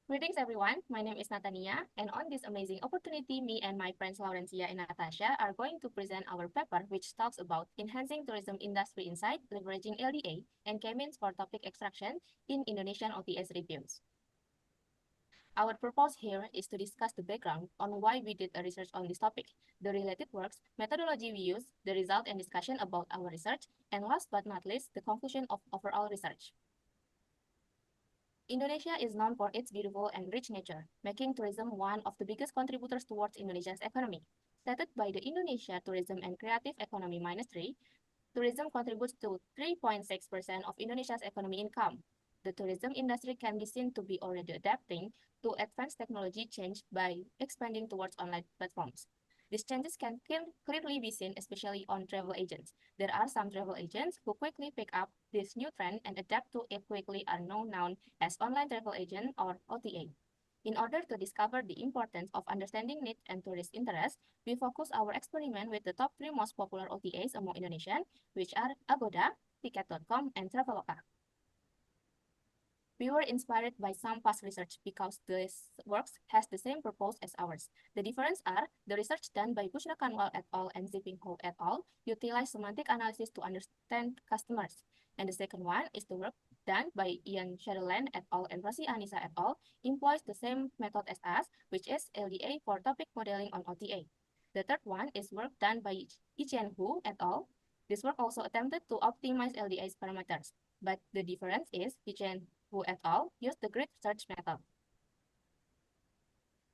Greetings everyone, my name is Nathania, and on this amazing opportunity, me and my friends Laurentia and Natasha are going to present our paper which talks about enhancing tourism industry insight, leveraging LDA and KMeans for topic extraction in Indonesian OTAs reviews. Our purpose here is to discuss the background on why we did a research on this topic, the related works, methodology we use, the result and discussion about our research, and last but not least, the conclusion of overall research. Indonesia is known for its beautiful and rich nature, making tourism one of the biggest contributors towards Indonesia's economy. Stated by the Indonesia Tourism and Creative Economy Ministry, tourism contributes to 3.6% of Indonesia's economy income. The tourism industry can be seen to be already adapting to advanced technology change by expanding towards online platforms. These changes can clearly be seen, especially on travel agents. There are some travel agents who quickly pick up this new trend and adapt to it quickly are now known as online travel agent or OTA. In order to discover the importance of understanding need and tourist interest, we focus our experiment with the top 3 most popular OTAs among Indonesians, which are Agoda, Tiket.com, and Traveloka. We were inspired by some past research because this work has the same purpose as ours. The difference are the research done by Bushra Kanwal et al. And Zipping Ho et al. Utilize semantic analysis to understand customers. And the second one is the work done by Ian Sutherland et al. And Rosie Anissa et al. Employs the same method as us, which is LDA for topic modeling on OTA. The third one is work done by Ichian Hu et al. This work also attempted to optimize LDA's parameters, but the difference is Ichian Hu et al. Used the grid search method.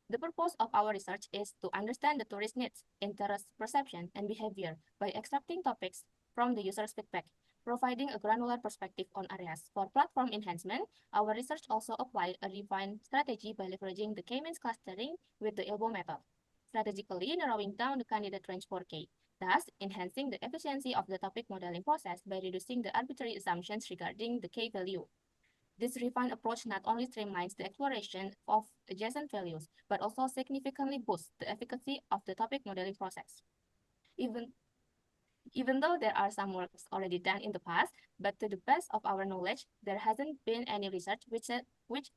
The purpose of our research is to understand the tourist needs, interest, perception, and behavior by extracting topics from the user's feedback, providing a granular perspective on areas. For platform enhancement, our research also applied a refined strategy by leveraging the KMeans clustering with the elbow method, strategically narrowing down the candidate range for K, thus enhancing the efficiency of the topic modeling process by reducing the arbitrary assumptions regarding the K value. This refined approach not only streamlines the exploration of adjacent values, but also significantly boosts the efficacy of the topic modeling process. Even though there are some works already done in the past, but to the best of our knowledge, there hasn't been any research which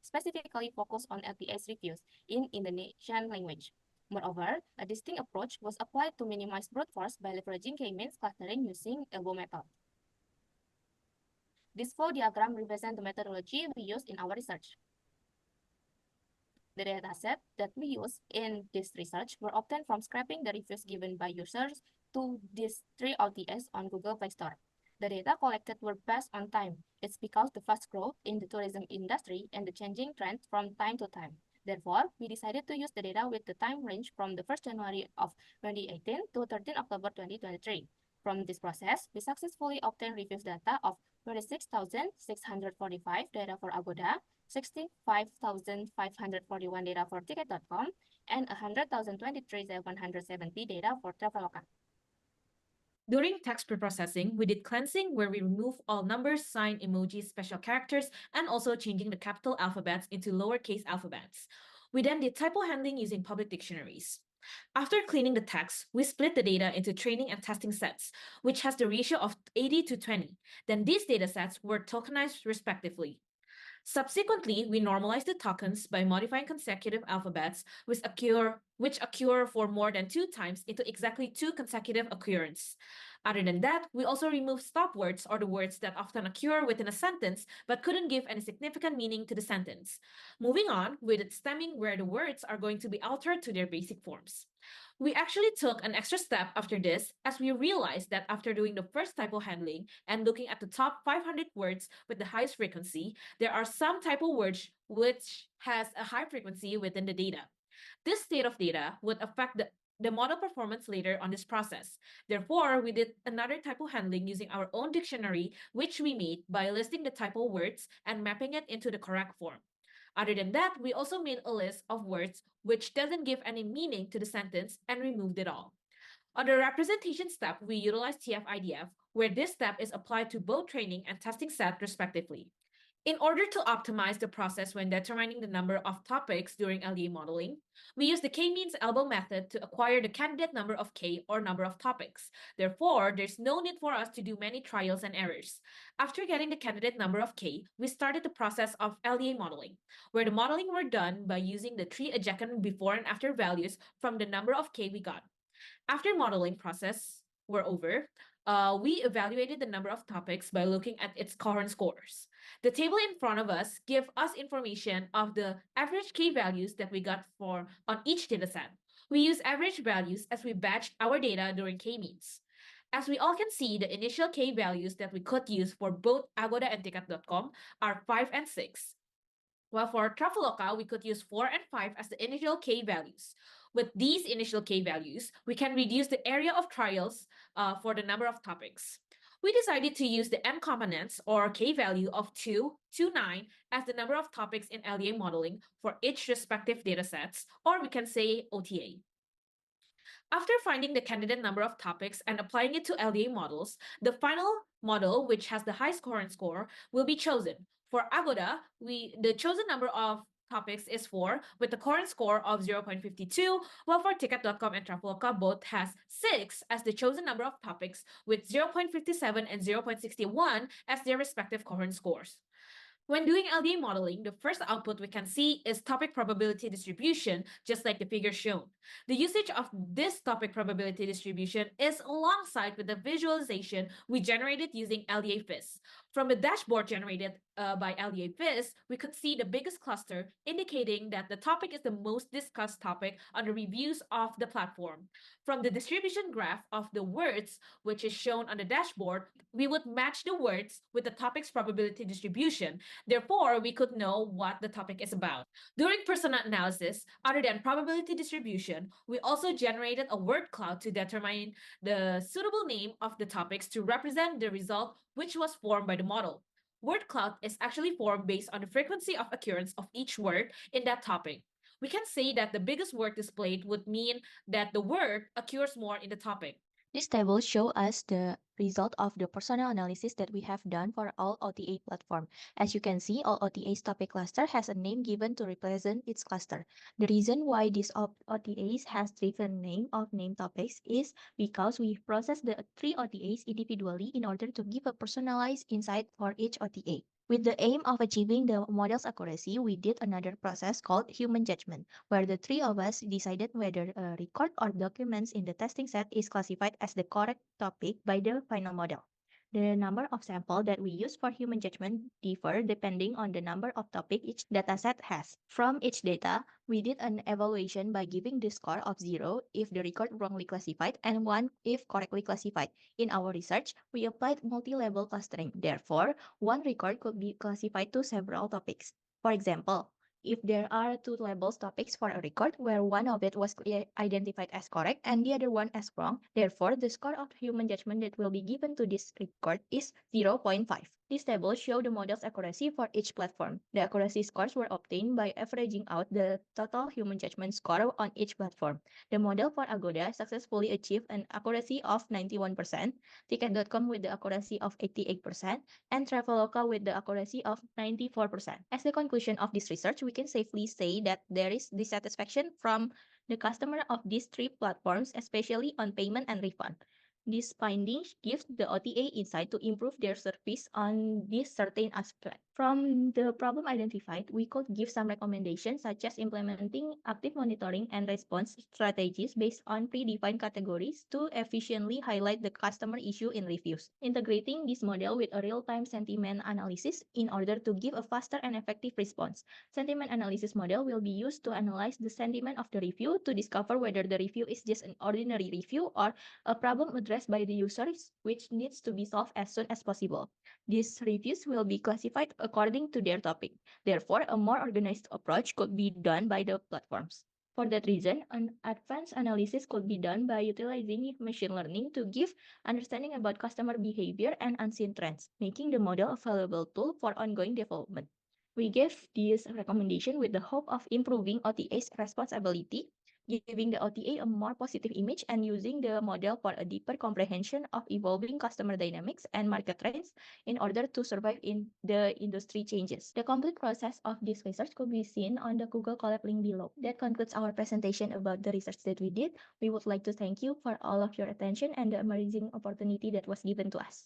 specifically focused on LTA's reviews in Indonesian language. Moreover, a distinct approach was applied to minimize brute force by leveraging K-means clustering using elbow method. This flow diagram represents the methodology we used in our research. The dataset that we use in this research were obtained from scraping the reviews given by users to these 3 OTAs on Google Play Store. The data collected were based on time. It's because the fast growth in the tourism industry and the changing trends from time to time. Therefore, we decided to use the data with the time range from the 1st January of 2018 to 13 October 2023. From this process, we successfully obtained reviews data of 26,645 data for Agoda, 65,541 data for Ticket.com, and 100,023,770 data for Traveloka. During text preprocessing, we did cleansing where we remove all numbers, sign, emojis, special characters, and also changing the capital alphabets into lowercase alphabets. We then did typo handling using public dictionaries. After cleaning the text, we split the data into training and testing sets, which has the ratio of 80 to 20. Then these data sets were tokenized respectively. Subsequently, we normalized the tokens by modifying consecutive alphabets which occur for more than 2 times into exactly 2 consecutive occurrences. Other than that, we also removed stop words or the words that often occur within a sentence but couldn't give any significant meaning to the sentence. Moving on with its stemming where the words are going to be altered to their basic forms. We actually took an extra step after this as we realized that after doing the first typo handling and looking at the top 500 words with the highest frequency, there are some typo words which has a high frequency within the data. This state of data would affect the model performance later on this process. Therefore, we did another typo handling using our own dictionary, which we made by listing the typo words and mapping it into the correct form. Other than that, we also made a list of words which doesn't give any meaning to the sentence and removed it all. On the representation step, we utilize TF-IDF, where this step is applied to both training and testing set respectively. In order to optimize the process when determining the number of topics during LDA modeling, we use the K-means elbow method to acquire the candidate number of K or number of topics. Therefore, there's no need for us to do many trials and errors. After getting the candidate number of K, we started the process of LDA modeling, where the modeling were done by using the three adjacent before and after values from the number of K we got. After modeling process were over, we evaluated the number of topics by looking at its current scores. The table in front of us give us information of the average K values that we got for on each dataset. We use average values as we batched our data during K-means. As we all can see, the initial K values that we could use for both Agoda and Ticket.com are 5 and 6. While for Traveloka, we could use 4 and 5 as the initial K values. With these initial K values, we can reduce the area of trials for the number of topics. We decided to use the M components or K value of 2 to 9 as the number of topics in LDA modeling for each respective datasets, or we can say OTA. After finding the candidate number of topics and applying it to LDA models, the final model, which has the highest current score, will be chosen. For Agoda, the chosen number of topics is 4 with the current score of 0.52, while for Ticket.com and Traveloka both has 6 as the chosen number of topics with 0.57 and 0.61 as their respective current scores. When doing LDA modeling, the first output we can see is topic probability distribution, just like the figure shown. The usage of this topic probability distribution is alongside with the visualization we generated using LDA FIS. From the dashboard generated by LDA FIS, we could see the biggest cluster, indicating that the topic is the most discussed topic on the reviews of the platform. From the distribution graph of the words, which is shown on the dashboard, we would match the words with the topic's probability distribution. Therefore, we could know what the topic is about. During persona analysis, other than probability distribution, we also generated a word cloud to determine the suitable name of the topics to represent the result, which was formed by the model. Word cloud is actually formed based on the frequency of occurrence of each word in that topic. We can say that the biggest word displayed would mean that the word occurs more in the topic. This table shows us the result of the persona analysis that we have done for all OTA platform. As you can see, all OTA's topic cluster has a name given to represent its cluster. The reason why this OTAs has different name of name topics is because we process the three OTAs individually in order to give a personalized insight for each OTA. With the aim of achieving the model's accuracy, we did another process called human judgment, where the three of us decided whether a record or documents in the testing set is classified as the correct topic by the final model. The number of samples that we use for human judgment differ depending on the number of topics each dataset has. From each data, we did an evaluation by giving the score of 0 if the record wrongly classified and 1 if correctly classified. In our research, we applied multi-level clustering. Therefore, one record could be classified to several topics. For example, if there are two labels topics for a record where one of it was identified as correct and the other one as wrong, therefore the score of human judgment that will be given to this record is 0.5. This table shows the model's accuracy for each platform. The accuracy scores were obtained by averaging out the total human judgment score on each platform. The model for Agoda successfully achieved an accuracy of 91%, Ticket.com with the accuracy of 88%, and Traveloka with the accuracy of 94%. As the conclusion of this research, we can safely say that there is dissatisfaction from the customer of these three platforms, especially on payment and refund. These findings give the OTA insight to improve their service on this certain aspect. From the problem identified, we could give some recommendations such as implementing active monitoring and response strategies based on predefined categories to efficiently highlight the customer issue in reviews. Integrating this model with a real-time sentiment analysis in order to give a faster and effective response. Sentiment analysis model will be used to analyze the sentiment of the review to discover whether the review is just an ordinary review or a problem addressed by the users which needs to be solved as soon as possible. These reviews will be classified according to their topic. Therefore, a more organized approach could be done by the platforms. For that reason, an advanced analysis could be done by utilizing machine learning to give understanding about customer behavior and unseen trends, making the model a valuable tool for ongoing development. We gave this recommendation with the hope of improving OTA's responsibility giving the OTA a more positive image and using the model for a deeper comprehension of evolving customer dynamics and market trends in order to survive in the industry changes. The complete process of this research could be seen on the Google Colab link below. That concludes our presentation about the research that we did. We would like to thank you for all of your attention and the amazing opportunity that was given to us.